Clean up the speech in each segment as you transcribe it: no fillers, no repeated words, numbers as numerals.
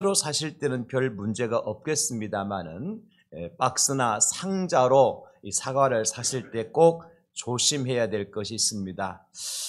로 사실 때는 별 문제가 없겠습니다만은 박스나 상자로 이 사과를 사실 때 꼭 조심해야 될 것이 있습니다.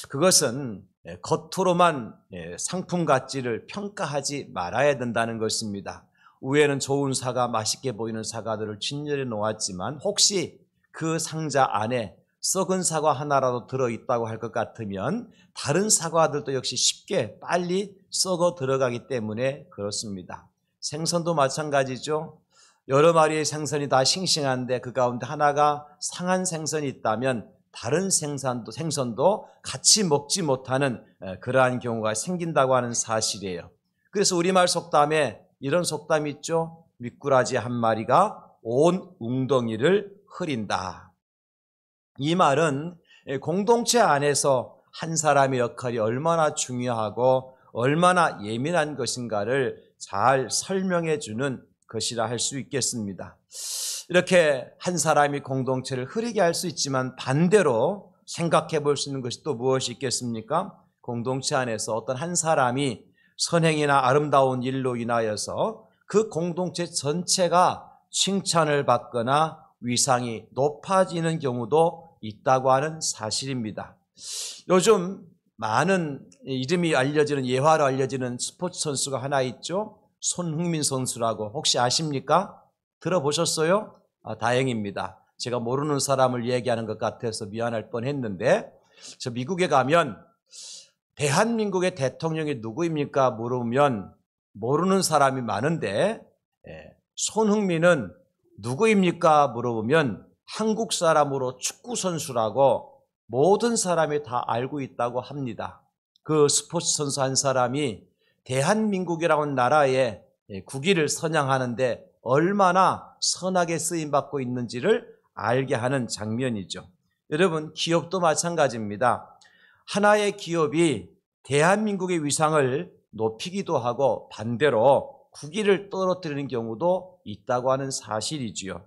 그것은 겉으로만 상품 가치를 평가하지 말아야 된다는 것입니다. 위에는 좋은 사과, 맛있게 보이는 사과들을 진열해 놓았지만 혹시 그 상자 안에 썩은 사과 하나라도 들어있다고 할 것 같으면 다른 사과들도 역시 쉽게 빨리 썩어 들어가기 때문에 그렇습니다. 생선도 마찬가지죠. 여러 마리의 생선이 다 싱싱한데 그 가운데 하나가 상한 생선이 있다면 다른 생선도 같이 먹지 못하는 그러한 경우가 생긴다고 하는 사실이에요. 그래서 우리말 속담에 이런 속담이 있죠. 미꾸라지 한 마리가 온 웅덩이를 흐린다. 이 말은 공동체 안에서 한 사람의 역할이 얼마나 중요하고 얼마나 예민한 것인가를 잘 설명해 주는 것이라 할 수 있겠습니다. 이렇게 한 사람이 공동체를 흐리게 할 수 있지만 반대로 생각해 볼 수 있는 것이 또 무엇이 있겠습니까? 공동체 안에서 어떤 한 사람이 선행이나 아름다운 일로 인하여서 그 공동체 전체가 칭찬을 받거나 위상이 높아지는 경우도 있다고 하는 사실입니다. 요즘 많은 이름이 알려지는 예화로 알려지는 스포츠 선수가 하나 있죠. 손흥민 선수라고 혹시 아십니까? 들어보셨어요? 다행입니다. 제가 모르는 사람을 얘기하는 것 같아서 미안할 뻔했는데 저 미국에 가면 대한민국의 대통령이 누구입니까? 물으면 모르는 사람이 많은데 손흥민은 누구입니까? 물어보면 한국 사람으로 축구 선수라고 모든 사람이 다 알고 있다고 합니다. 그 스포츠 선수 한 사람이 대한민국이라는 나라의 국위를 선양하는데 얼마나 선하게 쓰임받고 있는지를 알게 하는 장면이죠. 여러분, 기업도 마찬가지입니다. 하나의 기업이 대한민국의 위상을 높이기도 하고 반대로 국위를 떨어뜨리는 경우도 있다고 하는 사실이지요.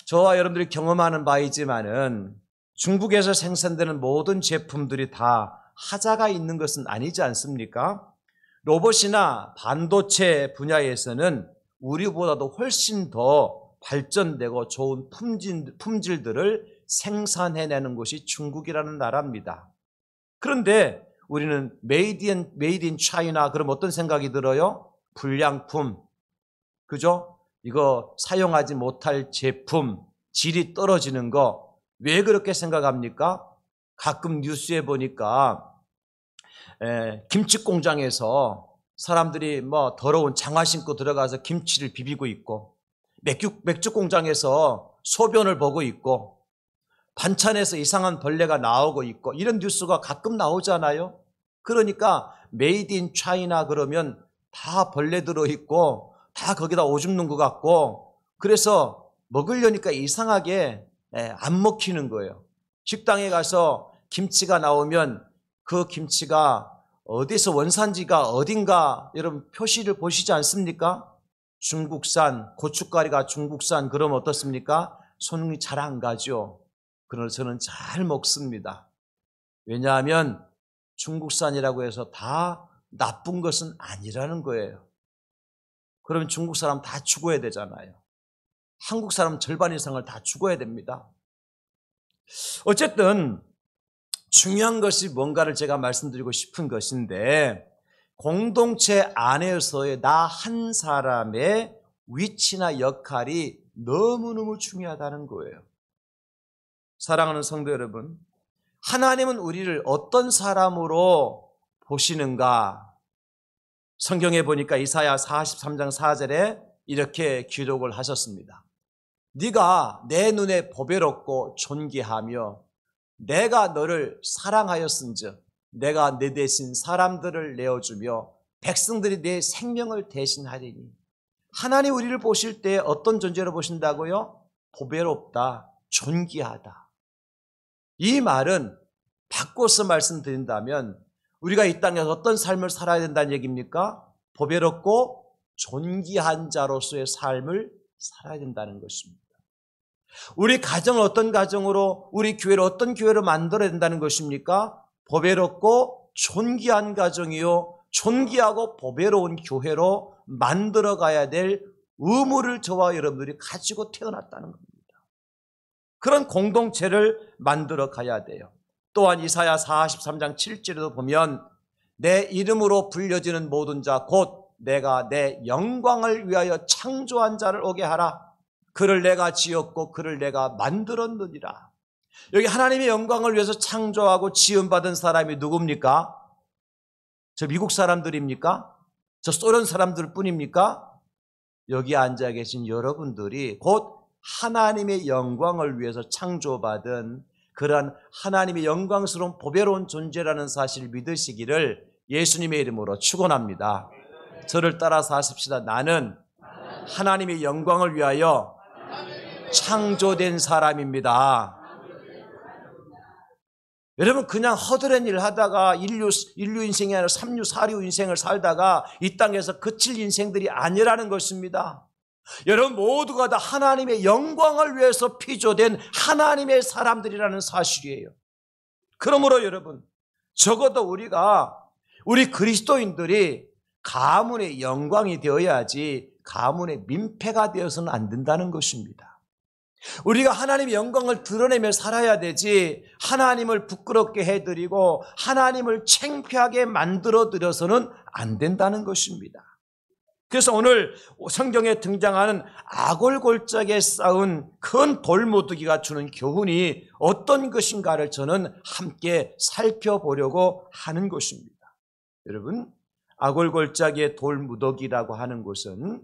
저와 여러분들이 경험하는 바이지만은 중국에서 생산되는 모든 제품들이 다 하자가 있는 것은 아니지 않습니까? 로봇이나 반도체 분야에서는 우리보다도 훨씬 더 발전되고 좋은 품질들을 생산해내는 것이 중국이라는 나라입니다. 그런데 우리는 메이드 인 차이나 그럼 어떤 생각이 들어요? 불량품, 그죠? 이거 사용하지 못할 제품, 질이 떨어지는 거 왜 그렇게 생각합니까? 가끔 뉴스에 보니까 김치 공장에서 사람들이 뭐 더러운 장화 신고 들어가서 김치를 비비고 있고 맥주 공장에서 소변을 보고 있고 반찬에서 이상한 벌레가 나오고 있고 이런 뉴스가 가끔 나오잖아요. 그러니까 메이드 인 차이나 그러면 다 벌레 들어있고 다 거기다 오줌 넣은 것 같고 그래서 먹으려니까 이상하게 안 먹히는 거예요. 식당에 가서 김치가 나오면 그 김치가 어디서 원산지가 어딘가 여러분 표시를 보시지 않습니까? 중국산, 고춧가루가 중국산 그러면 어떻습니까? 손이 잘 안 가죠. 그러나 저는 잘 먹습니다. 왜냐하면 중국산이라고 해서 다 나쁜 것은 아니라는 거예요. 그러면 중국 사람 다 죽어야 되잖아요. 한국 사람 절반 이상을 다 죽어야 됩니다. 어쨌든 중요한 것이 뭔가를 제가 말씀드리고 싶은 것인데 공동체 안에서의 나 한 사람의 위치나 역할이 너무너무 중요하다는 거예요. 사랑하는 성도 여러분, 하나님은 우리를 어떤 사람으로 보시는가? 성경에 보니까 이사야 43장 4절에 이렇게 기록을 하셨습니다. 네가 내 눈에 보배롭고 존귀하며 내가 너를 사랑하였은즉 내가 내 대신 사람들을 내어주며 백성들이 내 생명을 대신하리니. 하나님 우리를 보실 때 어떤 존재로 보신다고요? 보배롭다, 존귀하다. 이 말은 바꿔서 말씀드린다면 우리가 이 땅에서 어떤 삶을 살아야 된다는 얘기입니까? 보배롭고 존귀한 자로서의 삶을 살아야 된다는 것입니다. 우리 가정을 어떤 가정으로, 우리 교회를 어떤 교회로 만들어야 된다는 것입니까? 보배롭고 존귀한 가정이요, 존귀하고 보배로운 교회로 만들어 가야 될 의무를 저와 여러분들이 가지고 태어났다는 겁니다. 그런 공동체를 만들어 가야 돼요. 또한 이사야 43장 7절에도 보면 내 이름으로 불려지는 모든 자 곧 내가 내 영광을 위하여 창조한 자를 오게 하라. 그를 내가 지었고 그를 내가 만들었느니라. 여기 하나님의 영광을 위해서 창조하고 지음받은 사람이 누굽니까? 저 미국 사람들입니까? 저 소련 사람들 뿐입니까? 여기 앉아 계신 여러분들이 곧 하나님의 영광을 위해서 창조받은 그러한 하나님의 영광스러운 보배로운 존재라는 사실을 믿으시기를 예수님의 이름으로 축원합니다. 저를 따라서 하십시다. 나는 하나님의 영광을 위하여 창조된 사람입니다. 여러분 그냥 허드렛 일 하다가 인류 인생이 아니라 3류 4류 인생을 살다가 이 땅에서 그칠 인생들이 아니라는 것입니다. 여러분 모두가 다 하나님의 영광을 위해서 피조된 하나님의 사람들이라는 사실이에요. 그러므로 여러분 적어도 우리 그리스도인들이 가문의 영광이 되어야지 가문의 민폐가 되어서는 안 된다는 것입니다. 우리가 하나님의 영광을 드러내며 살아야 되지 하나님을 부끄럽게 해드리고 하나님을 창피하게 만들어드려서는 안 된다는 것입니다. 그래서 오늘 성경에 등장하는 아골골짜기에 쌓은 큰 돌무더기가 주는 교훈이 어떤 것인가를 저는 함께 살펴보려고 하는 것입니다. 여러분 아골골짜기의 돌무더기라고 하는 것은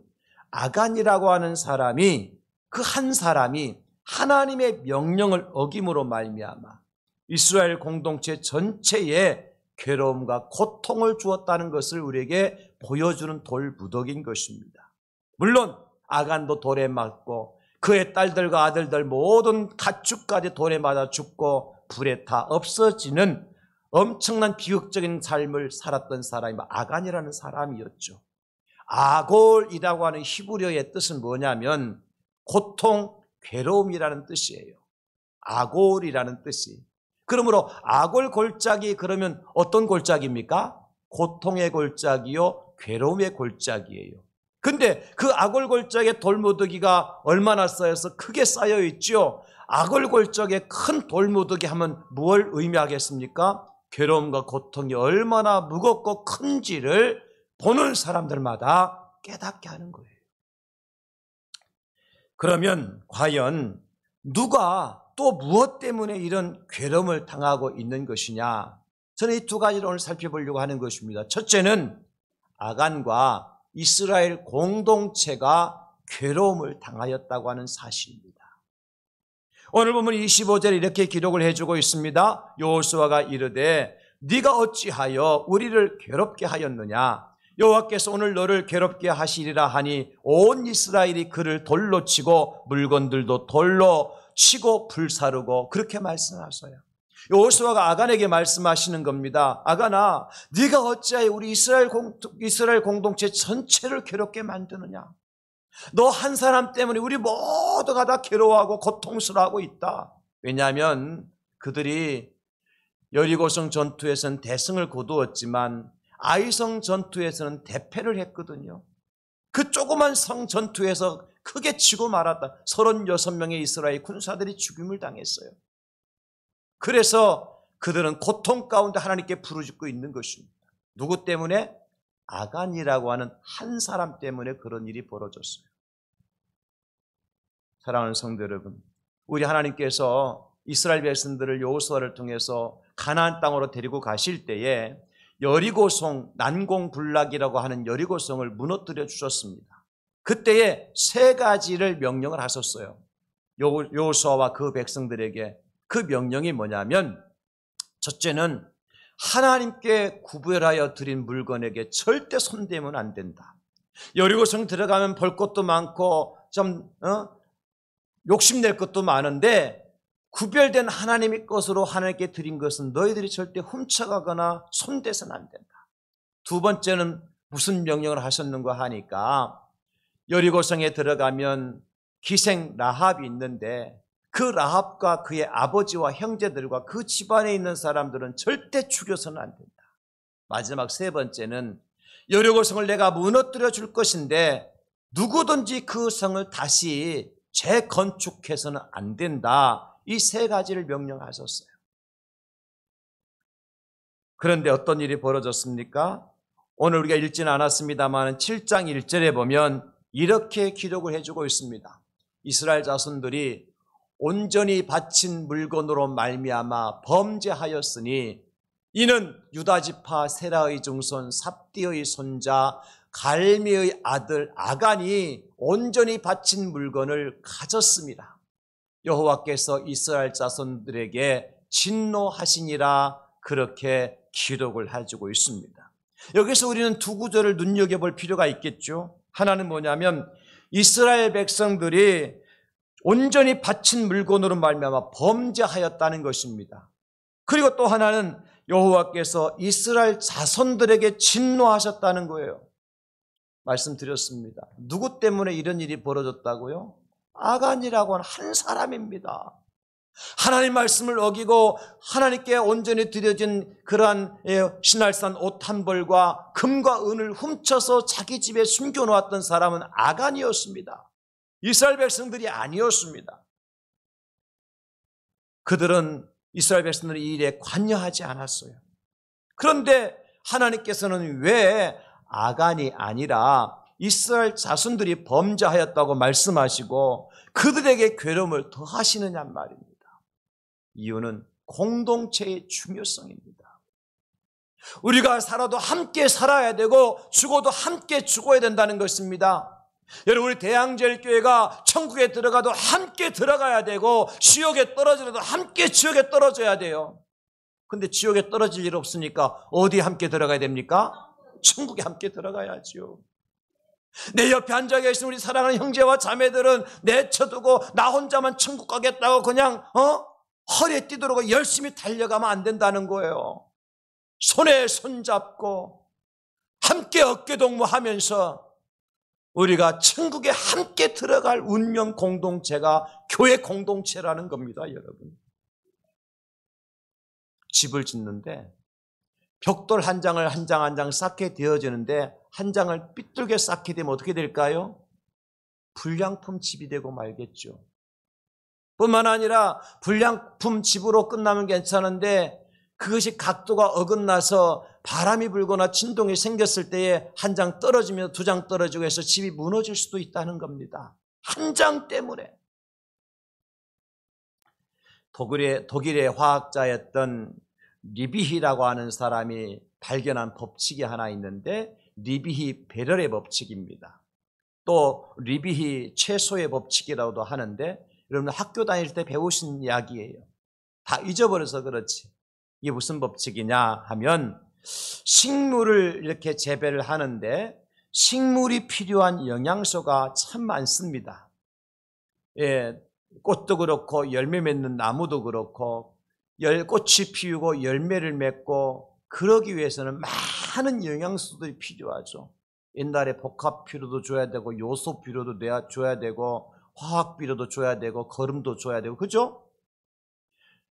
아간이라고 하는 사람이 그 한 사람이 하나님의 명령을 어김으로 말미암아 이스라엘 공동체 전체에 괴로움과 고통을 주었다는 것을 우리에게 보여주는 돌무더기인 것입니다. 물론 아간도 돌에 맞고 그의 딸들과 아들들 모든 가축까지 돌에 맞아 죽고 불에 타 없어지는 엄청난 비극적인 삶을 살았던 사람이 아간이라는 사람이었죠. 아골이라고 하는 히브리어의 뜻은 뭐냐면 고통, 괴로움이라는 뜻이에요. 아골이라는 뜻이. 그러므로 아골 골짜기 그러면 어떤 골짜기입니까? 고통의 골짜기요, 괴로움의 골짜기예요. 근데 그 아골 골짜기의 돌무더기가 얼마나 쌓여서 크게 쌓여 있죠. 아골 골짜기의 큰 돌무더기 하면 무엇을 의미하겠습니까? 괴로움과 고통이 얼마나 무겁고 큰지를 보는 사람들마다 깨닫게 하는 거예요. 그러면 과연 누가 또 무엇 때문에 이런 괴로움을 당하고 있는 것이냐? 저는 이 두 가지를 오늘 살펴보려고 하는 것입니다. 첫째는 아간과 이스라엘 공동체가 괴로움을 당하였다고 하는 사실입니다. 오늘 보면 25절에 이렇게 기록을 해주고 있습니다. 여호수아가 이르되 네가 어찌하여 우리를 괴롭게 하였느냐? 여호와께서 오늘 너를 괴롭게 하시리라 하니 온 이스라엘이 그를 돌로 치고 물건들도 돌로 치고 불사르고 그렇게 말씀하셔요. 여호수아가 아간에게 말씀하시는 겁니다. 아간아, 네가 어찌하여 우리 이스라엘 공동체 전체를 괴롭게 만드느냐? 너 한 사람 때문에 우리 모두가 다 괴로워하고 고통스러워하고 있다. 왜냐하면 그들이 여리고성 전투에서는 대승을 거두었지만 아이성 전투에서는 대패를 했거든요. 그 조그만 성 전투에서 크게 치고 말았다. 36명의 이스라엘 군사들이 죽임을 당했어요. 그래서 그들은 고통 가운데 하나님께 부르짖고 있는 것입니다. 누구 때문에? 아간이라고 하는 한 사람 때문에 그런 일이 벌어졌어요. 사랑하는 성도 여러분, 우리 하나님께서 이스라엘 백성들을 여호수아를 통해서 가나안 땅으로 데리고 가실 때에 여리고성, 난공불락이라고 하는 여리고성을 무너뜨려 주셨습니다. 그때에 세 가지를 명령을 하셨어요. 여호수아와 그 백성들에게. 그 명령이 뭐냐면 첫째는 하나님께 구별하여 드린 물건에게 절대 손대면 안 된다. 여리고성 들어가면 볼 것도 많고 좀 욕심낼 것도 많은데 구별된 하나님의 것으로 하나님께 드린 것은 너희들이 절대 훔쳐가거나 손대서는 안 된다. 두 번째는 무슨 명령을 하셨는가 하니까 여리고성에 들어가면 기생 라합이 있는데 그 라합과 그의 아버지와 형제들과 그 집안에 있는 사람들은 절대 죽여서는 안 된다. 마지막 세 번째는 여리고 성을 내가 무너뜨려 줄 것인데 누구든지 그 성을 다시 재건축해서는 안 된다. 이 세 가지를 명령하셨어요. 그런데 어떤 일이 벌어졌습니까? 오늘 우리가 읽지는 않았습니다만 7장 1절에 보면 이렇게 기록을 해주고 있습니다. 이스라엘 자손들이 온전히 바친 물건으로 말미암아 범죄하였으니 이는 유다지파 세라의 증손 삽디의 손자 갈미의 아들 아간이 온전히 바친 물건을 가졌습니다. 여호와께서 이스라엘 자손들에게 진노하시니라 그렇게 기록을 해주고 있습니다. 여기서 우리는 두 구절을 눈여겨볼 필요가 있겠죠. 하나는 뭐냐면 이스라엘 백성들이 온전히 바친 물건으로 말미암아 범죄하였다는 것입니다. 그리고 또 하나는 여호와께서 이스라엘 자손들에게 진노하셨다는 거예요. 말씀드렸습니다. 누구 때문에 이런 일이 벌어졌다고요? 아간이라고 하는 한 사람입니다. 하나님 말씀을 어기고 하나님께 온전히 드려진 그러한 신할산 옷 한 벌과 금과 은을 훔쳐서 자기 집에 숨겨놓았던 사람은 아간이었습니다. 이스라엘 백성들이 아니었습니다. 그들은 이스라엘 백성들이 이 일에 관여하지 않았어요. 그런데 하나님께서는 왜 아간이 아니라 이스라엘 자손들이 범죄하였다고 말씀하시고 그들에게 괴로움을 더하시느냐 말입니다. 이유는 공동체의 중요성입니다. 우리가 살아도 함께 살아야 되고 죽어도 함께 죽어야 된다는 것입니다. 여러분, 우리 대양제일교회가 천국에 들어가도 함께 들어가야 되고 지옥에 떨어지려도 함께 지옥에 떨어져야 돼요. 근데 지옥에 떨어질 일 없으니까 어디 함께 들어가야 됩니까? 천국에 함께 들어가야죠. 내 옆에 앉아 계신 우리 사랑하는 형제와 자매들은 내쳐두고 나 혼자만 천국 가겠다고 그냥 허리에 뛰도록 열심히 달려가면 안 된다는 거예요. 손에 손잡고 함께 어깨동무하면서 우리가 천국에 함께 들어갈 운명 공동체가 교회 공동체라는 겁니다, 여러분. 집을 짓는데 벽돌 한 장을 한 장 한 장 쌓게 되어지는데 한 장을 삐뚤게 쌓게 되면 어떻게 될까요? 불량품 집이 되고 말겠죠. 뿐만 아니라 불량품 집으로 끝나면 괜찮은데 그것이 각도가 어긋나서 바람이 불거나 진동이 생겼을 때에 한 장 떨어지면 두 장 떨어지고 해서 집이 무너질 수도 있다는 겁니다. 한 장 때문에. 독일의 화학자였던 리비히라고 하는 사람이 발견한 법칙이 하나 있는데 리비히 배럴의 법칙입니다. 또 리비히 채소의 법칙이라고도 하는데 여러분 학교 다닐 때 배우신 이야기예요. 다 잊어버려서 그렇지. 이게 무슨 법칙이냐 하면 식물을 이렇게 재배를 하는데 식물이 필요한 영양소가 참 많습니다. 꽃도 그렇고 열매 맺는 나무도 그렇고 꽃이 피우고 열매를 맺고 그러기 위해서는 많은 영양소들이 필요하죠. 옛날에 복합비료도 줘야 되고 요소비료도 줘야 되고 화학비료도 줘야 되고 거름도 줘야 되고 그죠?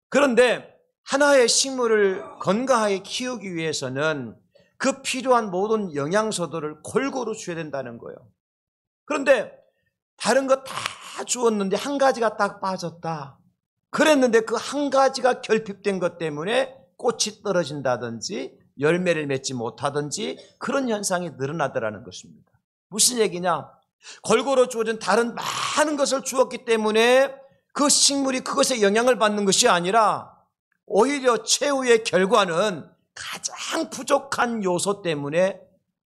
그런데 하나의 식물을 건강하게 키우기 위해서는 그 필요한 모든 영양소들을 골고루 줘야 된다는 거예요. 그런데 다른 거 다 주었는데 한 가지가 딱 빠졌다. 그랬는데 그 한 가지가 결핍된 것 때문에 꽃이 떨어진다든지 열매를 맺지 못하든지 그런 현상이 늘어나더라는 것입니다. 무슨 얘기냐? 골고루 주어진 다른 많은 것을 주었기 때문에 그 식물이 그것에 영향을 받는 것이 아니라 오히려 최후의 결과는 가장 부족한 요소 때문에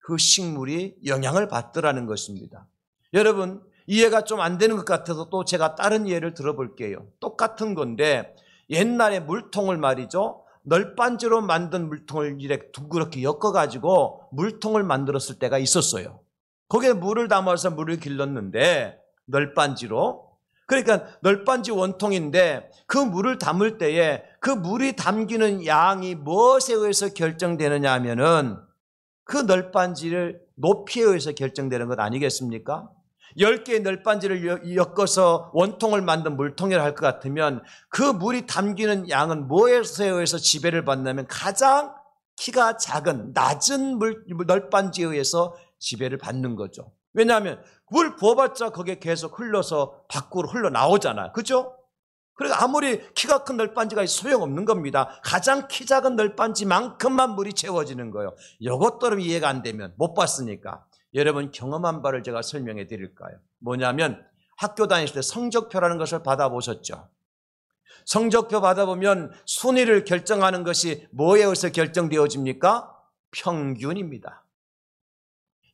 그 식물이 영향을 받더라는 것입니다. 여러분, 이해가 좀 안 되는 것 같아서 또 제가 다른 예를 들어볼게요. 똑같은 건데 옛날에 물통을 말이죠. 널빤지로 만든 물통을 이렇게 둥그렇게 엮어가지고 물통을 만들었을 때가 있었어요. 거기에 물을 담아서 물을 길렀는데 널빤지로. 그러니까 널빤지 원통인데 그 물을 담을 때에 그 물이 담기는 양이 무엇에 의해서 결정되느냐 하면은 그 널빤지를 높이에 의해서 결정되는 것 아니겠습니까? 10개의 널빤지를 엮어서 원통을 만든 물통이라 할 것 같으면 그 물이 담기는 양은 무엇에 의해서 지배를 받냐면 가장 키가 작은 낮은 널빤지에 의해서 지배를 받는 거죠. 왜냐하면 물 부어봤자 거기에 계속 흘러서 밖으로 흘러나오잖아요. 그죠? 그러니까 아무리 키가 큰 널빤지가 소용없는 겁니다. 가장 키 작은 널빤지만큼만 물이 채워지는 거예요. 이것도 이해가 안 되면 못 봤으니까 여러분 경험한 바를 제가 설명해 드릴까요? 뭐냐면 학교 다니실 때 성적표라는 것을 받아보셨죠? 성적표 받아보면 순위를 결정하는 것이 뭐에 의해서 결정되어집니까? 평균입니다.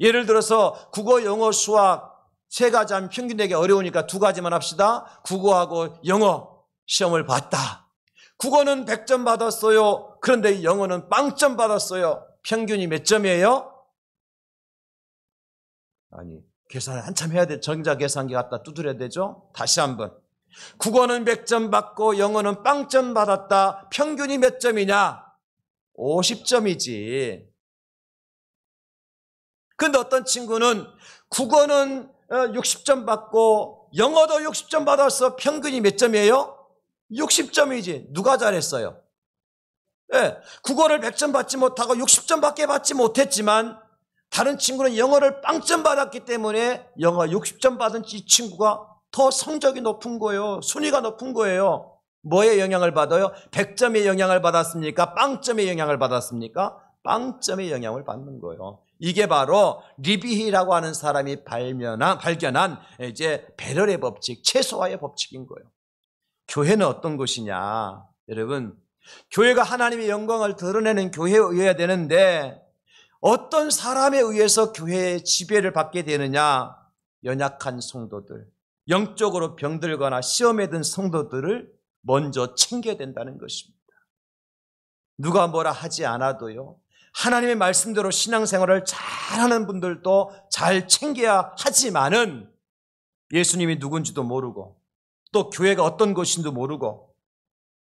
예를 들어서 국어, 영어, 수학 세 가지 하면 평균 내기 어려우니까 두 가지만 합시다. 국어하고 영어 시험을 봤다. 국어는 100점 받았어요. 그런데 영어는 0점 받았어요. 평균이 몇 점이에요? 아니, 계산을 한참 해야 돼. 전자계산기 갖다 두드려야 되죠? 다시 한번. 국어는 100점 받고 영어는 0점 받았다. 평균이 몇 점이냐? 50점이지. 근데 어떤 친구는 국어는 60점 받고 영어도 60점 받았어. 평균이 몇 점이에요? 60점이지. 누가 잘했어요? 네, 국어를 100점 받지 못하고 60점밖에 받지 못했지만 다른 친구는 영어를 0점 받았기 때문에 영어 60점 받은 이 친구가 더 성적이 높은 거예요. 순위가 높은 거예요. 뭐에 영향을 받아요? 100점의 영향을 받았습니까? 0점의 영향을 받았습니까? 0점의 영향을 받는 거예요. 이게 바로 리비히라고 하는 사람이 발견한 이제 배럴의 법칙, 최소화의 법칙인 거예요. 교회는 어떤 곳이냐? 여러분, 교회가 하나님의 영광을 드러내는 교회여야 되는데 어떤 사람에 의해서 교회의 지배를 받게 되느냐? 연약한 성도들, 영적으로 병들거나 시험에 든 성도들을 먼저 챙겨야 된다는 것입니다. 누가 뭐라 하지 않아도요, 하나님의 말씀대로 신앙생활을 잘하는 분들도 잘 챙겨야 하지만은 예수님이 누군지도 모르고 또 교회가 어떤 곳인지도 모르고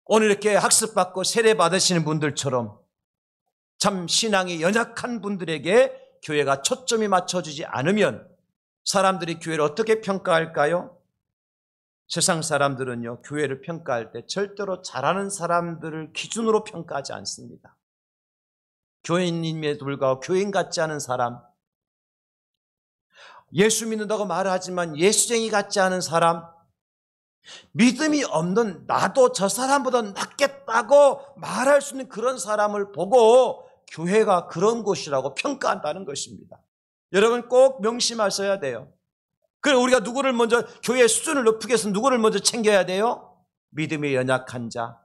오늘 이렇게 학습받고 세례받으시는 분들처럼 참 신앙이 연약한 분들에게 교회가 초점이 맞춰지지 않으면 사람들이 교회를 어떻게 평가할까요? 세상 사람들은요, 교회를 평가할 때 절대로 잘하는 사람들을 기준으로 평가하지 않습니다. 교인임에도 불구하고 교인 같지 않은 사람, 예수 믿는다고 말하지만 예수쟁이 같지 않은 사람, 믿음이 없는 나도 저 사람보다 낫겠다고 말할 수 있는 그런 사람을 보고 교회가 그런 곳이라고 평가한다는 것입니다. 여러분 꼭 명심하셔야 돼요. 그래 우리가 누구를 먼저 교회의 수준을 높이기 위해서 누구를 먼저 챙겨야 돼요? 믿음이 연약한 자,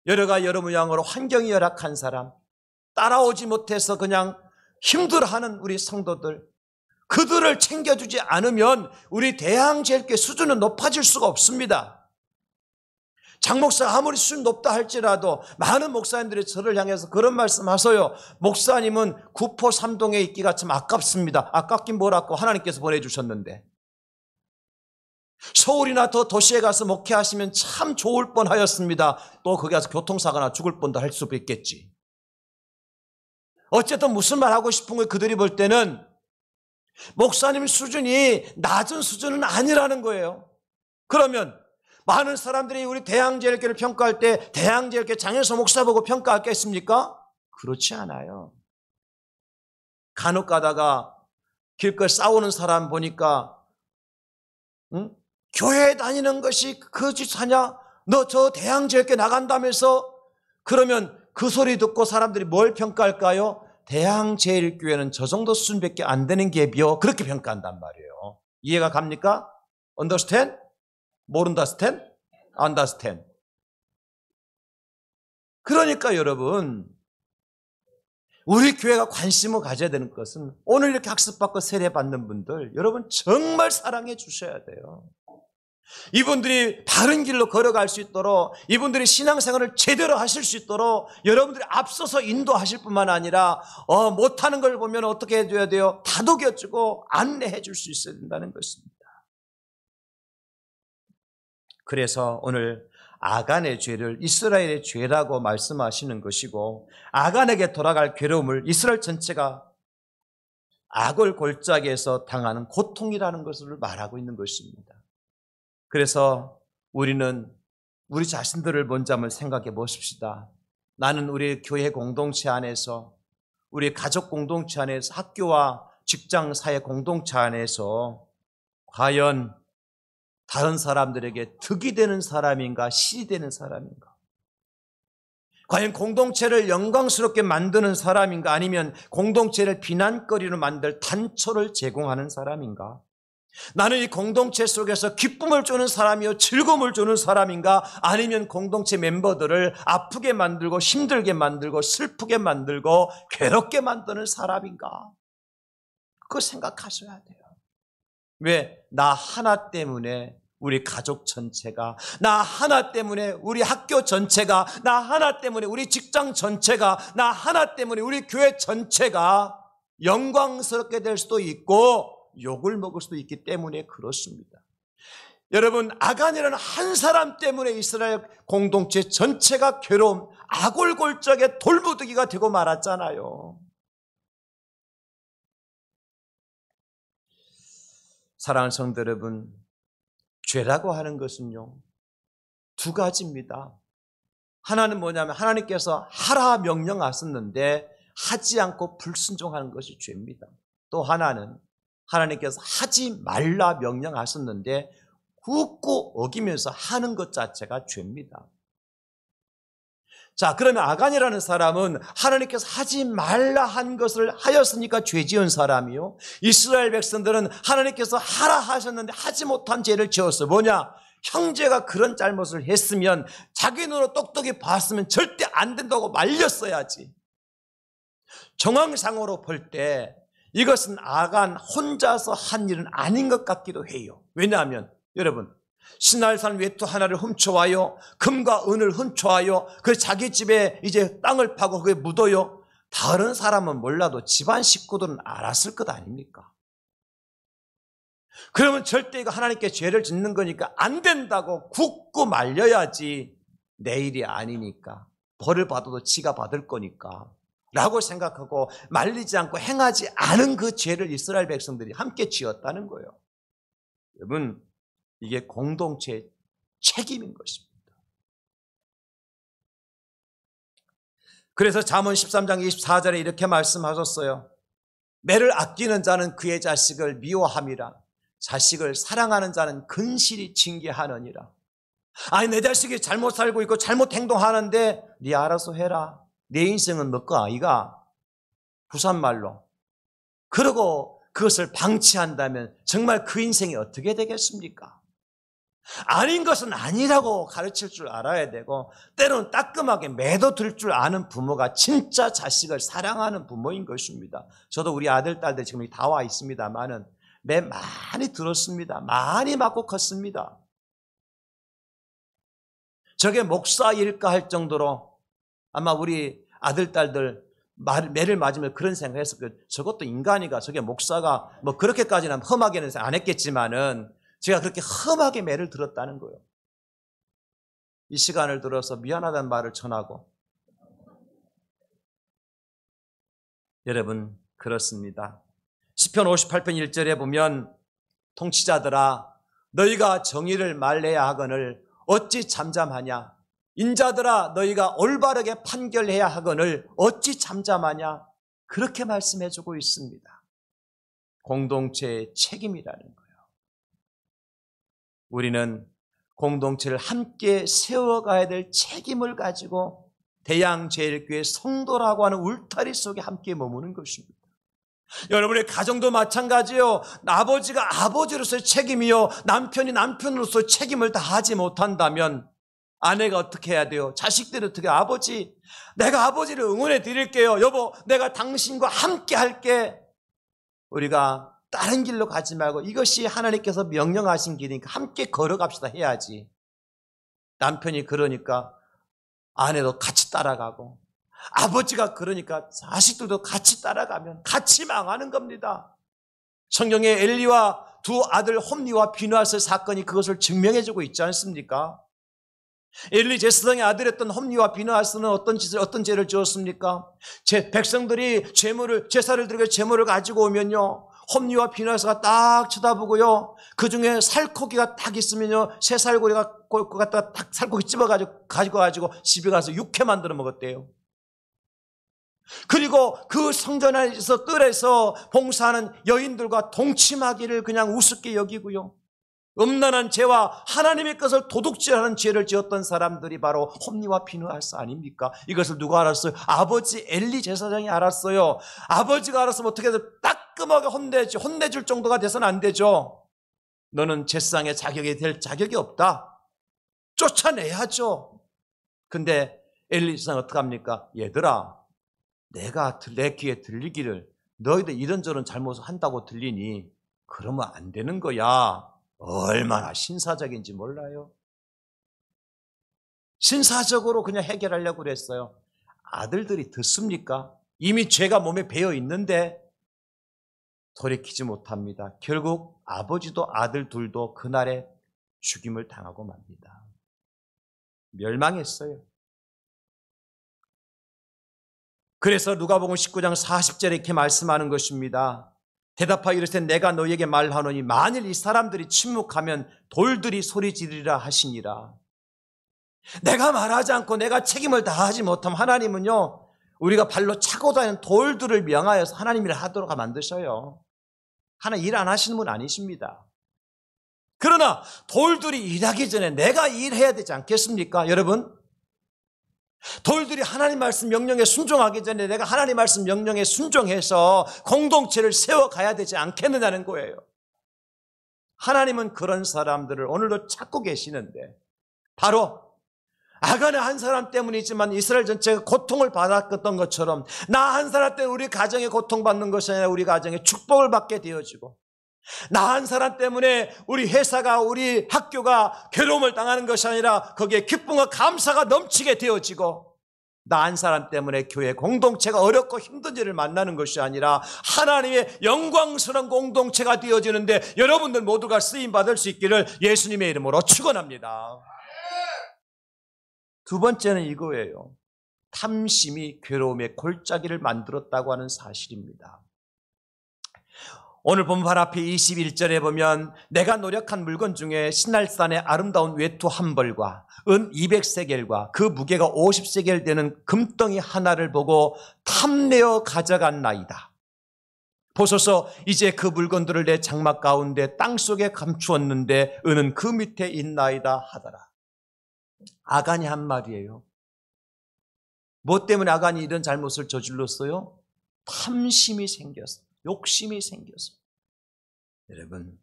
여러 모양으로 환경이 열악한 사람, 따라오지 못해서 그냥 힘들어하는 우리 성도들, 그들을 챙겨주지 않으면 우리 대항제일교회 수준은 높아질 수가 없습니다. 장 목사가 아무리 수준 높다 할지라도 많은 목사님들이 저를 향해서 그런 말씀하세요. 목사님은 구포 삼동에 있기가 참 아깝습니다. 아깝긴 뭘 아까워, 하나님께서 보내주셨는데. 서울이나 더 도시에 가서 목회하시면 참 좋을 뻔하였습니다. 또 거기 가서 교통사고나 죽을 뻔도 할 수도 있겠지. 어쨌든 무슨 말 하고 싶은 거예요? 그들이 볼 때는 목사님 수준이 낮은 수준은 아니라는 거예요. 그러면 많은 사람들이 우리 대항제일교회를 평가할 때 대항제일교회 장현서 목사 보고 평가하겠습니까? 그렇지 않아요. 간혹 가다가 길거리 싸우는 사람 보니까 교회 다니는 것이 그 짓 하냐? 너 저 대항제일교회 나간다면서? 그러면 그 소리 듣고 사람들이 뭘 평가할까요? 대항제일교회는 저 정도 수준밖에 안 되는 갭이요. 그렇게 평가한단 말이에요. 이해가 갑니까? Understand? 모른다스텐? 안다스텐? 그러니까 여러분, 우리 교회가 관심을 가져야 되는 것은 오늘 이렇게 학습받고 세례받는 분들, 여러분 정말 사랑해 주셔야 돼요. 이분들이 바른 길로 걸어갈 수 있도록, 이분들이 신앙생활을 제대로 하실 수 있도록 여러분들이 앞서서 인도하실 뿐만 아니라 못하는 걸 보면 어떻게 해줘야 돼요? 다독여주고 안내해 줄 수 있어야 된다는 것입니다. 그래서 오늘 아간의 죄를 이스라엘의 죄라고 말씀하시는 것이고, 아간에게 돌아갈 괴로움을 이스라엘 전체가 악을 골짜기에서 당하는 고통이라는 것을 말하고 있는 것입니다. 그래서 우리는 우리 자신들을 먼저 한번 생각해 보십시다. 나는 우리 교회 공동체 안에서, 우리 가족 공동체 안에서, 학교와 직장 사회 공동체 안에서 과연 다른 사람들에게 득이 되는 사람인가, 실이 되는 사람인가? 과연 공동체를 영광스럽게 만드는 사람인가, 아니면 공동체를 비난거리로 만들 단초를 제공하는 사람인가? 나는 이 공동체 속에서 기쁨을 주는 사람이요, 즐거움을 주는 사람인가, 아니면 공동체 멤버들을 아프게 만들고 힘들게 만들고 슬프게 만들고 괴롭게 만드는 사람인가? 그거 생각하셔야 돼요. 왜? 나 하나 때문에 우리 가족 전체가, 나 하나 때문에 우리 학교 전체가, 나 하나 때문에 우리 직장 전체가, 나 하나 때문에 우리 교회 전체가 영광스럽게 될 수도 있고 욕을 먹을 수도 있기 때문에 그렇습니다. 여러분, 아간이라는 한 사람 때문에 이스라엘 공동체 전체가 괴로움, 아골골적의 돌무더기가 되고 말았잖아요. 사랑하는 성도 여러분, 죄라고 하는 것은요, 두 가지입니다. 하나는 뭐냐면 하나님께서 하라 명령하셨는데 하지 않고 불순종하는 것이 죄입니다. 또 하나는 하나님께서 하지 말라 명령하셨는데 굳고 어기면서 하는 것 자체가 죄입니다. 자, 그러면 아간이라는 사람은 하나님께서 하지 말라 한 것을 하였으니까 죄 지은 사람이요, 이스라엘 백성들은 하나님께서 하라 하셨는데 하지 못한 죄를 지었어요. 뭐냐? 형제가 그런 잘못을 했으면 자기 눈으로 똑똑히 봤으면 절대 안 된다고 말렸어야지. 정황상으로 볼 때 이것은 아간 혼자서 한 일은 아닌 것 같기도 해요. 왜냐하면 여러분, 신할산 외투 하나를 훔쳐와요, 금과 은을 훔쳐와요, 그 자기 집에 이제 땅을 파고 그게 묻어요. 다른 사람은 몰라도 집안 식구들은 알았을 것 아닙니까? 그러면 절대 이거 하나님께 죄를 짓는 거니까 안 된다고 굳고 말려야지. 내 일이 아니니까, 벌을 받아도 지가 받을 거니까 라고 생각하고 말리지 않고 행하지 않은 그 죄를 이스라엘 백성들이 함께 지었다는 거예요. 여러분, 이게 공동체의 책임인 것입니다. 그래서 잠언 13장 24절에 이렇게 말씀하셨어요. 매를 아끼는 자는 그의 자식을 미워함이라, 자식을 사랑하는 자는 근실히 징계하느니라. 아니, 내 자식이 잘못 살고 있고 잘못 행동하는데 네 알아서 해라, 내 인생은 너 거 아이가, 부산말로. 그러고 그것을 방치한다면 정말 그 인생이 어떻게 되겠습니까? 아닌 것은 아니라고 가르칠 줄 알아야 되고, 때로는 따끔하게 매도 들 줄 아는 부모가 진짜 자식을 사랑하는 부모인 것입니다. 저도 우리 아들, 딸들 지금 다 와 있습니다만은 매 많이 들었습니다. 많이 맞고 컸습니다. 저게 목사일까 할 정도로 아마 우리 아들, 딸들 매를 맞으면 그런 생각했을 거예요. 저것도 인간이가, 저게 목사가 뭐 그렇게까지는 험하게는 안 했겠지만은 제가 그렇게 험하게 매를 들었다는 거예요. 이 시간을 들어서 미안하다는 말을 전하고, 여러분, 그렇습니다. 시편 58편 1절에 보면 통치자들아, 너희가 정의를 말해야 하거늘 어찌 잠잠하냐, 인자들아 너희가 올바르게 판결해야 하거늘 어찌 잠잠하냐, 그렇게 말씀해주고 있습니다. 공동체의 책임이라는 거예요. 우리는 공동체를 함께 세워가야 될 책임을 가지고 대양제일교회 성도라고 하는 울타리 속에 함께 머무는 것입니다. 여러분의 가정도 마찬가지요. 아버지가 아버지로서의 책임이요, 남편이 남편으로서 책임을 다하지 못한다면 아내가 어떻게 해야 돼요? 자식들이 어떻게, 아버지, 내가 아버지를 응원해 드릴게요. 여보, 내가 당신과 함께 할게. 우리가 다른 길로 가지 말고 이것이 하나님께서 명령하신 길이니까 함께 걸어갑시다 해야지. 남편이 그러니까 아내도 같이 따라가고, 아버지가 그러니까 자식들도 같이 따라가면 같이 망하는 겁니다. 성경에 엘리와 두 아들 홈리와 비누아스 사건이 그것을 증명해주고 있지 않습니까? 엘리 제사장의 아들이었던 홈리와 비누아스는 어떤 죄를 지었습니까? 백성들이 제사를 드리고 제물을 가지고 오면요, 홈리와 비누아스가 딱 쳐다보고요. 그 중에 살코기가 딱 있으면요. 새살고기가 갖다가 딱 살코기 가지고 집에 가서 육회 만들어 먹었대요. 그리고 그 성전 안에서 뜰에서 봉사하는 여인들과 동침하기를 그냥 우습게 여기고요. 음란한 죄와 하나님의 것을 도둑질하는 죄를 지었던 사람들이 바로 홈리와 비누아스 아닙니까? 이것을 누가 알았어요? 아버지 엘리 제사장이 알았어요. 아버지가 알았으면 어떻게 해서 따끔하게 혼내줄 정도가 돼서는 안 되죠. 너는 제사장의 자격이 될 자격이 없다. 쫓아내야죠. 근데 엘리 제사장은 어떡합니까? 얘들아, 내가 내 귀에 들리기를 너희들 이런저런 잘못을 한다고 들리니 그러면 안 되는 거야. 얼마나 신사적인지 몰라요. 신사적으로 그냥 해결하려고 그랬어요. 아들들이 듣습니까? 이미 죄가 몸에 배어 있는데 돌이키지 못합니다. 결국 아버지도 아들 둘도 그날에 죽임을 당하고 맙니다. 멸망했어요. 그래서 누가복음 19장 40절에 이렇게 말씀하는 것입니다. 대답하여 이르시되 내가 너희에게 말하노니 만일 이 사람들이 침묵하면 돌들이 소리 지르리라 하시니라. 내가 말하지 않고 내가 책임을 다하지 못하면 하나님은요, 우리가 발로 차고 다니는 돌들을 명하여서 하나님 일을 하도록 만드셔요. 하나님 일 안 하시는 분 아니십니다. 그러나 돌들이 일하기 전에 내가 일해야 되지 않겠습니까? 여러분, 돌들이 하나님 말씀 명령에 순종하기 전에 내가 하나님 말씀 명령에 순종해서 공동체를 세워가야 되지 않겠느냐는 거예요. 하나님은 그런 사람들을 오늘도 찾고 계시는데, 바로 아간의 한 사람 때문이지만 이스라엘 전체가 고통을 받았던 것처럼 나 한 사람 때문에 우리 가정에 고통받는 것이 아니라 우리 가정에 축복을 받게 되어지고, 나 한 사람 때문에 우리 회사가, 우리 학교가 괴로움을 당하는 것이 아니라 거기에 기쁨과 감사가 넘치게 되어지고, 나 한 사람 때문에 교회 공동체가 어렵고 힘든 일을 만나는 것이 아니라 하나님의 영광스러운 공동체가 되어지는데 여러분들 모두가 쓰임받을 수 있기를 예수님의 이름으로 축원합니다. 두 번째는 이거예요. 탐심이 괴로움의 골짜기를 만들었다고 하는 사실입니다. 오늘 본문 바로 앞에 21절에 보면 내가 노력한 물건 중에 신날산의 아름다운 외투 한 벌과 은 200세겔과 그 무게가 50세겔 되는 금덩이 하나를 보고 탐내어 가져간 나이다. 보소서 이제 그 물건들을 내 장막 가운데 땅속에 감추었는데 은은 그 밑에 있나이다 하더라. 아간이 한 말이에요. 뭐 때문에 아간이 이런 잘못을 저질렀어요? 탐심이 생겼어요. 욕심이 생겼어요. 여러분,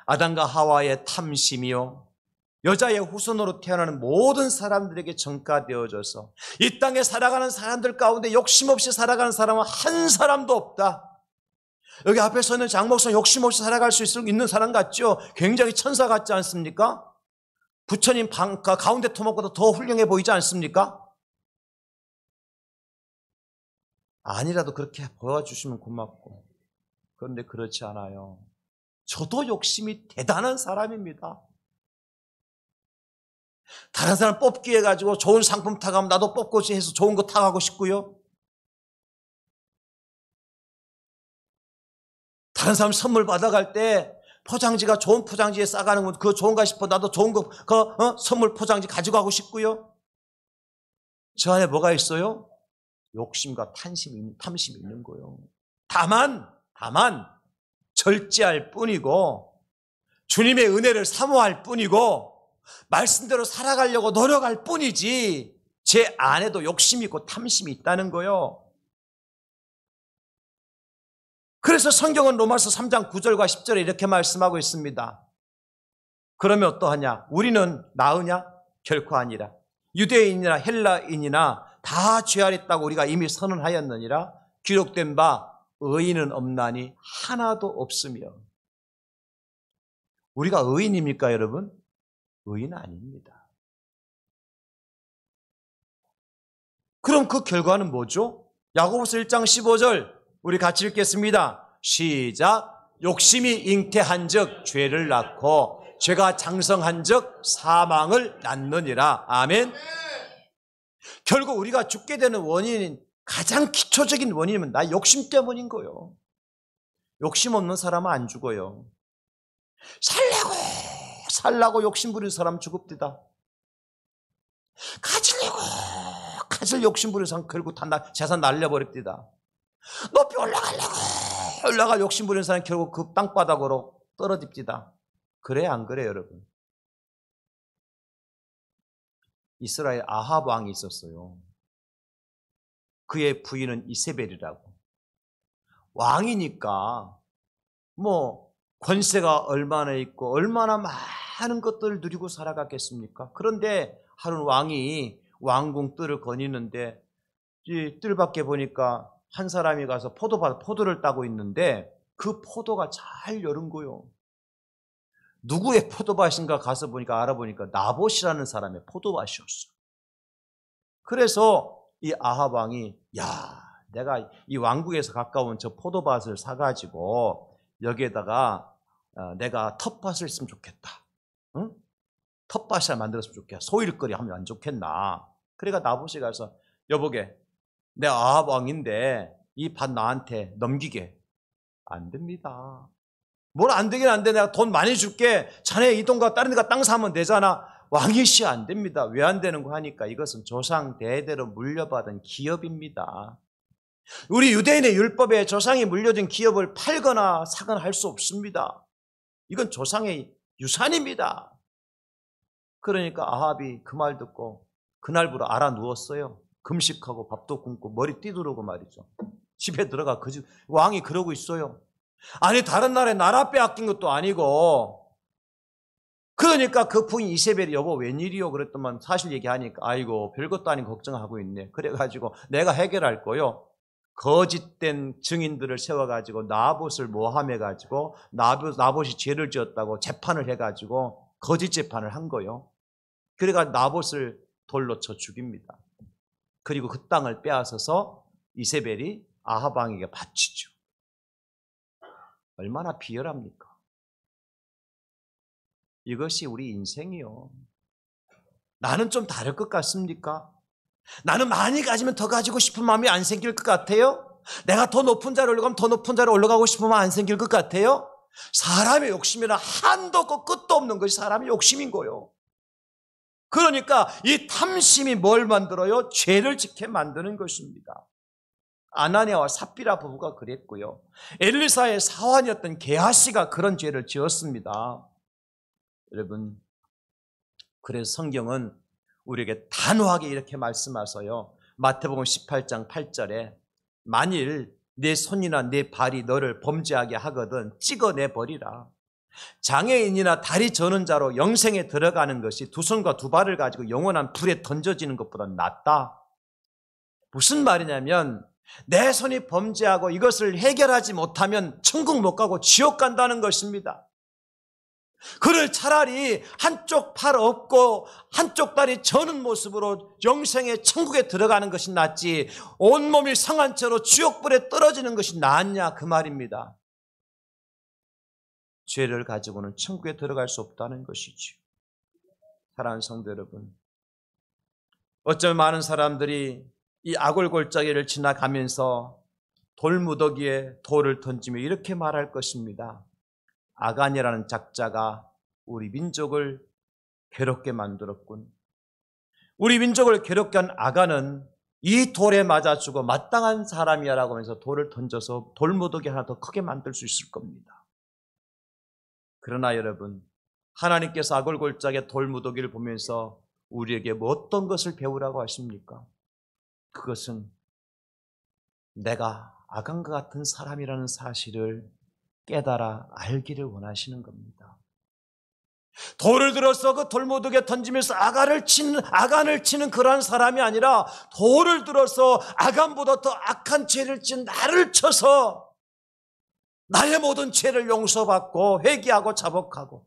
아담과 하와의 탐심이요, 여자의 후손으로 태어나는 모든 사람들에게 전가되어져서 이 땅에 살아가는 사람들 가운데 욕심 없이 살아가는 사람은 한 사람도 없다. 여기 앞에 서 있는 장 목사 욕심 없이 살아갈 수 있는 사람 같죠? 굉장히 천사 같지 않습니까? 부처님 가운데 토막보다 더 훌륭해 보이지 않습니까? 아니라도 그렇게 보여주시면 고맙고. 그런데 그렇지 않아요. 저도 욕심이 대단한 사람입니다. 다른 사람 뽑기 해가지고 좋은 상품 타가면 나도 뽑고 해서 좋은 거 타가고 싶고요. 다른 사람 선물 받아갈 때 포장지가 좋은 포장지에 싸가는 건 그거 좋은가 싶어. 나도 좋은 거 선물 포장지 가지고 가고 싶고요. 저 안에 뭐가 있어요? 욕심과 탐심이 있는 거예요. 다만 절제할 뿐이고 주님의 은혜를 사모할 뿐이고 말씀대로 살아가려고 노력할 뿐이지 제 안에도 욕심이 있고 탐심이 있다는 거예요. 그래서 성경은 로마서 3장 9절과 10절에 이렇게 말씀하고 있습니다. 그러면 어떠하냐? 우리는 나으냐? 결코 아니라. 유대인이나 헬라인이나 다 죄 아래 있다고 우리가 이미 선언하였느니라. 기록된 바 의인은 없나니 하나도 없으며. 우리가 의인입니까, 여러분? 의인 아닙니다. 그럼 그 결과는 뭐죠? 야고보서 1장 15절 우리 같이 읽겠습니다. 시작. 욕심이 잉태한즉 죄를 낳고 죄가 장성한즉 사망을 낳느니라. 아멘. 결국 우리가 죽게 되는 원인인 가장 기초적인 원인은 나 욕심 때문인 거예요. 욕심 없는 사람은 안 죽어요. 살라고 욕심 부리는 사람은 죽읍디다. 가질 욕심 부리는 사람 결국 다 재산 날려버립디다. 높이 올라갈 욕심 부리는 사람 결국 그 땅바닥으로 떨어집디다. 그래 안 그래 여러분? 이스라엘 아합 왕이 있었어요. 그의 부인은 이세벨이라고. 왕이니까 뭐 권세가 얼마나 있고 얼마나 많은 것들을 누리고 살아갔겠습니까? 그런데 하루는 왕이 왕궁 뜰을 거니는데 이 뜰 밖에 보니까 한 사람이 가서 포도를 따고 있는데 그 포도가 잘 여른 거요. 누구의 포도밭인가 가서 보니까 알아보니까 나봇이라는 사람의 포도밭이었어. 그래서 이 아합 왕이 내가 이 왕궁에서 가까운 저 포도밭을 사가지고 여기에다가 내가 텃밭을 했으면 좋겠다. 응? 텃밭을 만들었으면 좋겠다. 소일거리 하면 안 좋겠나. 그러니까 나봇이 가서 여보게 내 아합 왕인데 이 밭 나한테 넘기게. 안 됩니다. 뭘 안 되긴 안 돼. 내가 돈 많이 줄게. 자네 이 돈과 다른 데가 땅 사면 되잖아. 왕이시 안 됩니다. 왜 안 되는 거 하니까 이것은 조상 대대로 물려받은 기업입니다. 우리 유대인의 율법에 조상이 물려준 기업을 팔거나 사거나 할 수 없습니다. 이건 조상의 유산입니다. 그러니까 아합이 그 말 듣고 그날부로 알아 누웠어요. 금식하고 밥도 굶고 머리 띠두르고 말이죠. 집에 들어가 그 집 왕이 그러고 있어요. 아니 다른 나라에 나라 빼앗긴 것도 아니고. 그러니까 그 부인 이세벨이 여보 웬일이요? 그랬더만 사실 얘기하니까 아이고 별것도 아닌 걱정하고 있네. 그래가지고 내가 해결할 거요. 거짓된 증인들을 세워가지고 나봇을 모함해가지고 나봇이 죄를 지었다고 재판을 해가지고 거짓 재판을 한 거요. 그래가 나봇을 돌로 쳐 죽입니다. 그리고 그 땅을 빼앗아서 이세벨이 아합 왕에게 바치죠. 얼마나 비열합니까? 이것이 우리 인생이요. 나는 좀 다를 것 같습니까? 나는 많이 가지면 더 가지고 싶은 마음이 안 생길 것 같아요? 내가 더 높은 자리에 올라가면 더 높은 자리에 올라가고 싶은 마음 안 생길 것 같아요? 사람의 욕심이란 한도 없고 끝도 없는 것이 사람의 욕심인 거예요. 그러니까 이 탐심이 뭘 만들어요? 죄를 짓게 만드는 것입니다. 아나니아와 삽비라 부부가 그랬고요. 엘리사의 사환이었던 게하시가 그런 죄를 지었습니다. 여러분, 그래서 성경은 우리에게 단호하게 이렇게 말씀하셔요. 마태복음 18장 8절에 만일 내 손이나 내 발이 너를 범죄하게 하거든 찍어내 버리라. 장애인이나 다리 저는 자로 영생에 들어가는 것이 두 손과 두 발을 가지고 영원한 불에 던져지는 것보다 낫다. 무슨 말이냐면 내 손이 범죄하고 이것을 해결하지 못하면 천국 못 가고 지옥 간다는 것입니다. 그를 차라리 한쪽 팔 없고 한쪽 다리 저는 모습으로 영생의 천국에 들어가는 것이 낫지 온몸이 상한 채로 지옥불에 떨어지는 것이 낫냐 그 말입니다. 죄를 가지고는 천국에 들어갈 수 없다는 것이죠. 사랑하는 성도 여러분, 어쩌면 많은 사람들이 이 아골골짜기를 지나가면서 돌무더기에 돌을 던지며 이렇게 말할 것입니다. 아간이라는 작자가 우리 민족을 괴롭게 만들었군. 우리 민족을 괴롭게 한 아간은 이 돌에 맞아 죽어 마땅한 사람이야 라고 하면서 돌을 던져서 돌무더기 하나 더 크게 만들 수 있을 겁니다. 그러나 여러분, 하나님께서 아골골짜기의 돌무더기를 보면서 우리에게 뭐 어떤 것을 배우라고 하십니까? 그것은 내가 아간과 같은 사람이라는 사실을 깨달아 알기를 원하시는 겁니다. 돌을 들어서 그 돌무더기에 던지면서 아간을 치는 그러한 사람이 아니라 돌을 들어서 아간보다 더 악한 죄를 지은 나를 쳐서 나의 모든 죄를 용서받고 회개하고 자복하고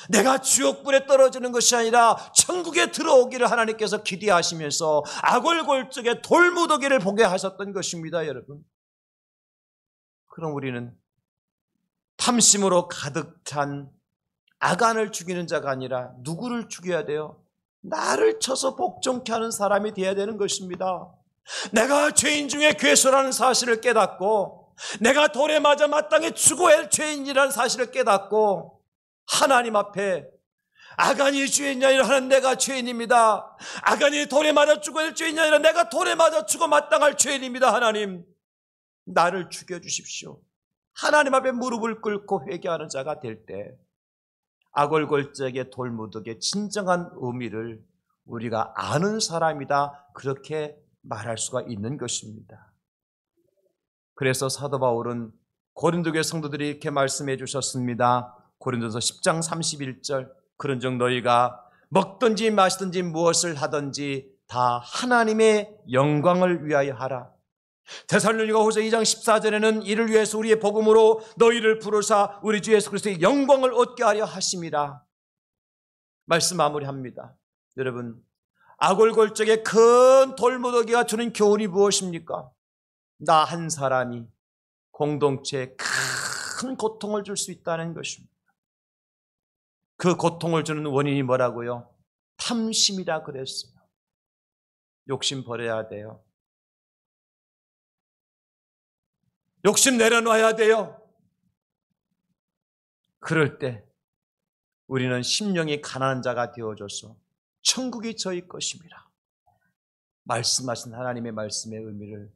내가 지옥불에 떨어지는 것이 아니라 천국에 들어오기를 하나님께서 기대하시면서 아골골짜기의 돌무더기를 보게 하셨던 것입니다, 여러분. 그럼 우리는 탐심으로 가득 찬 아간을 죽이는 자가 아니라 누구를 죽여야 돼요? 나를 쳐서 복종케 하는 사람이 되어야 되는 것입니다. 내가 죄인 중에 괴수라는 사실을 깨닫고 내가 돌에 맞아 마땅히 죽어야 할 죄인이라는 사실을 깨닫고 하나님 앞에 아간이 죄인이 아니라 하는 내가 죄인입니다. 아간이 돌에 맞아 죽어야 할 죄인이 아니라 내가 돌에 맞아 죽어 마땅할 죄인입니다. 하나님, 나를 죽여주십시오. 하나님 앞에 무릎을 꿇고 회개하는 자가 될 때 아골골적의 돌무더기의 진정한 의미를 우리가 아는 사람이다, 그렇게 말할 수가 있는 것입니다. 그래서 사도 바울은 고린도교회 성도들이 이렇게 말씀해 주셨습니다. 고린도서 10장 31절, 그런즉 너희가 먹든지 마시든지 무엇을 하든지 다 하나님의 영광을 위하여 하라. 데살로니가 후서 2장 14절에는 이를 위해서 우리의 복음으로 너희를 부르사 우리 주 예수 그리스도의 영광을 얻게 하려 하심이라. 말씀 마무리합니다. 여러분, 아골골적의 큰 돌무더기가 주는 교훈이 무엇입니까? 나 한 사람이 공동체에 큰 고통을 줄 수 있다는 것입니다. 그 고통을 주는 원인이 뭐라고요? 탐심이라 그랬어요. 욕심 버려야 돼요. 욕심 내려놔야 돼요. 그럴 때 우리는 심령이 가난한 자가 되어줘서 천국이 저희 것입니다. 말씀하신 하나님의 말씀의 의미를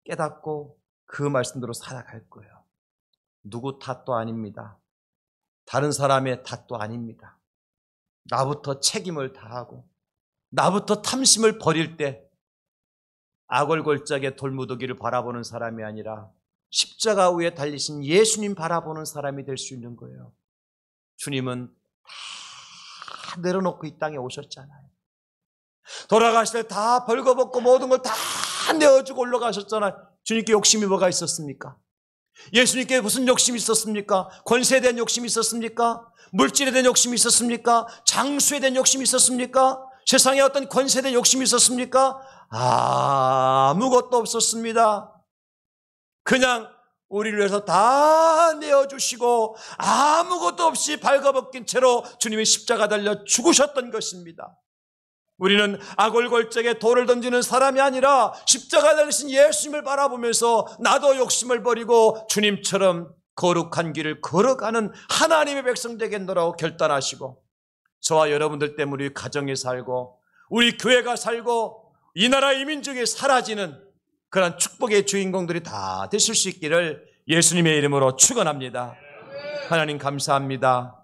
깨닫고 그 말씀대로 살아갈 거예요. 누구 탓도 아닙니다. 다른 사람의 탓도 아닙니다. 나부터 책임을 다하고 나부터 탐심을 버릴 때 아골골짝의 돌무더기를 바라보는 사람이 아니라 십자가 위에 달리신 예수님 바라보는 사람이 될 수 있는 거예요. 주님은 다 내려놓고 이 땅에 오셨잖아요. 돌아가실 때 다 벌거벗고 모든 걸 다 내어주고 올라가셨잖아요. 주님께 욕심이 뭐가 있었습니까? 예수님께 무슨 욕심이 있었습니까? 권세에 대한 욕심이 있었습니까? 물질에 대한 욕심이 있었습니까? 장수에 대한 욕심이 있었습니까? 세상에 어떤 권세에 대한 욕심이 있었습니까? 아무것도 없었습니다. 그냥 우리를 위해서 다 내어주시고 아무것도 없이 발가벗긴 채로 주님의 십자가 달려 죽으셨던 것입니다. 우리는 아골골적에 돌을 던지는 사람이 아니라 십자가 달리신 예수님을 바라보면서 나도 욕심을 버리고 주님처럼 거룩한 길을 걸어가는 하나님의 백성 되겠노라고 결단하시고 저와 여러분들 때문에 우리 가정이 살고 우리 교회가 살고 이 나라 이 민족이 사라지는 그런 축복의 주인공들이 다 되실 수 있기를 예수님의 이름으로 축원합니다. 하나님 감사합니다.